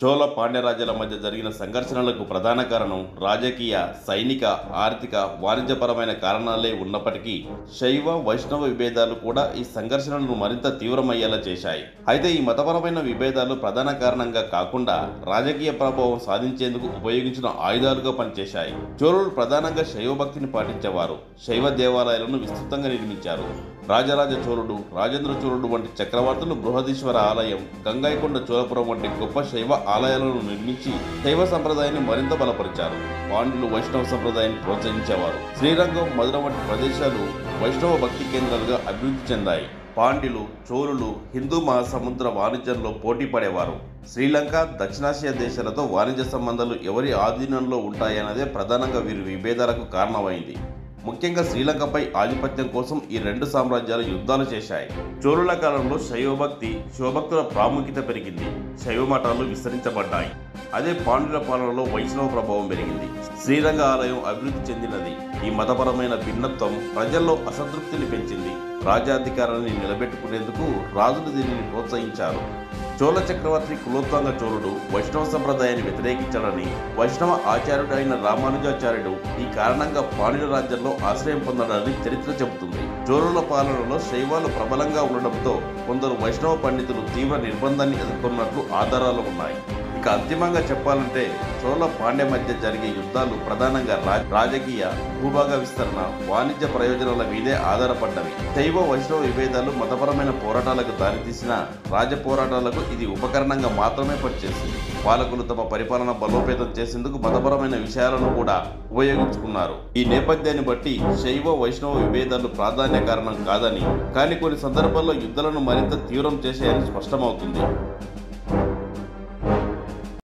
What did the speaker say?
చోళ పాండ్యరాజ్యాల మధ్య జరిగిన సంఘర్షణలకు ప్రధాన కారణం రాజకీయ, సైనిక, ఆర్థిక, వాణిజ్యపరమైన కారణాలే ఉన్నప్పటికీ శైవ వైష్ణవ విభేదాలు కూడా ఈ సంఘర్షణలను మరింత తీవ్రమయ్యేలా చేశాయి. అయితే ఈ మతపరమైన విభేదాలు ప్రధాన కారణంగా కాకుండా రాజకీయ ప్రభావం సాధించేందుకు ఉపయోగించిన ఆయుధాలుగా పనిచేశాయి. చోళులు ప్రధానంగా శైవ భక్తిని పాటించేవారు. శైవ దేవాలయాలను విస్తృతంగా నిర్మించారు. రాజరాజ చోళుడు, రాజేంద్ర చోళుడు వంటి చక్రవర్తులు బృహదీశ్వర ఆలయం, గంగైకొండ చోళపురం వంటి గొప్ప శైవ ఆలయాలను నిర్మించి శైవ సంప్రదాయాన్ని మరింత బలపరిచారు. పాండ్యులు వైష్ణవ సంప్రదాయాన్ని ప్రోత్సహించేవారు. శ్రీరంగం, మధుర వంటి ప్రదేశాలు వైష్ణవ భక్తి కేంద్రాలుగా అభివృద్ధి చెందాయి. పాండ్యులు, చోళులు హిందూ మహాసముద్ర వాణిజ్యంలో పోటీ పడేవారు. శ్రీలంక, దక్షిణాసియా దేశాలతో వాణిజ్య సంబంధాలు ఎవరి ఆధీనంలో ఉంటాయన్నదే ప్రధానంగా వీరి విభేదాలకు కారణమైంది. ముఖ్యంగా శ్రీలంకపై ఆధిపత్యం కోసం ఈ రెండు సామ్రాజ్యాలు యుద్ధాలు చేశాయి. చోళుల కాలంలో శైవభక్తి, శివభక్తుల ప్రాముఖ్యత పెరిగింది. శైవ మఠాలు విస్తరించబడ్డాయి. అదే పాండ్యుల పాలనలో వైష్ణవ ప్రభావం పెరిగింది. శ్రీరంగ ఆలయం అభివృద్ధి చెందినది. ఈ మతపరమైన భిన్నత్వం ప్రజల్లో అసంతృప్తిని పెంచింది. రాజ్యాధికారాన్ని నిలబెట్టుకునేందుకు రాజులు దీనిని ప్రోత్సహించారు. చోళ చక్రవర్తి కులోత్తుంగ చోళుడు వైష్ణవ సంప్రదాయాన్ని వ్యతిరేకించాడని వైష్ణవ ఆచార్యుడు అయిన రామానుజాచార్యుడు ఈ కారణంగా పాండ్యుల రాజ్యంలో ఆశ్రయం పొందడాన్ని చరిత్ర చెబుతుంది. చోళుల పాలనలో శైవాలు ప్రబలంగా ఉండడంతో కొందరు వైష్ణవ పండితులు తీవ్ర నిర్బంధాన్ని ఎదుర్కొన్నట్లు ఆధారాలు ఉన్నాయి. ఇక అంతిమంగా చెప్పాలంటే చోళ పాండ్య మధ్య జరిగే యుద్ధాలు ప్రధానంగా రాజకీయ, భూభాగ విస్తరణ, వాణిజ్య ప్రయోజనాల మీదే ఆధారపడ్డవి. శైవ వైష్ణవ విభేదాలు మతపరమైన పోరాటాలకు దారితీసిన రాజ పోరాటాలకు ఇది ఉపకరణంగా మాత్రమే పనిచేసింది. పాలకులు తమ పరిపాలన బలోపేతం చేసేందుకు మతపరమైన విషయాలను కూడా ఉపయోగించుకున్నారు. ఈ నేపథ్యాన్ని బట్టి శైవ వైష్ణవ విభేదాలు ప్రాధాన్య కారణం కాదని, కానీ కొన్ని సందర్భాల్లో యుద్ధాలను మరింత తీవ్రం చేశాయని స్పష్టమవుతుంది.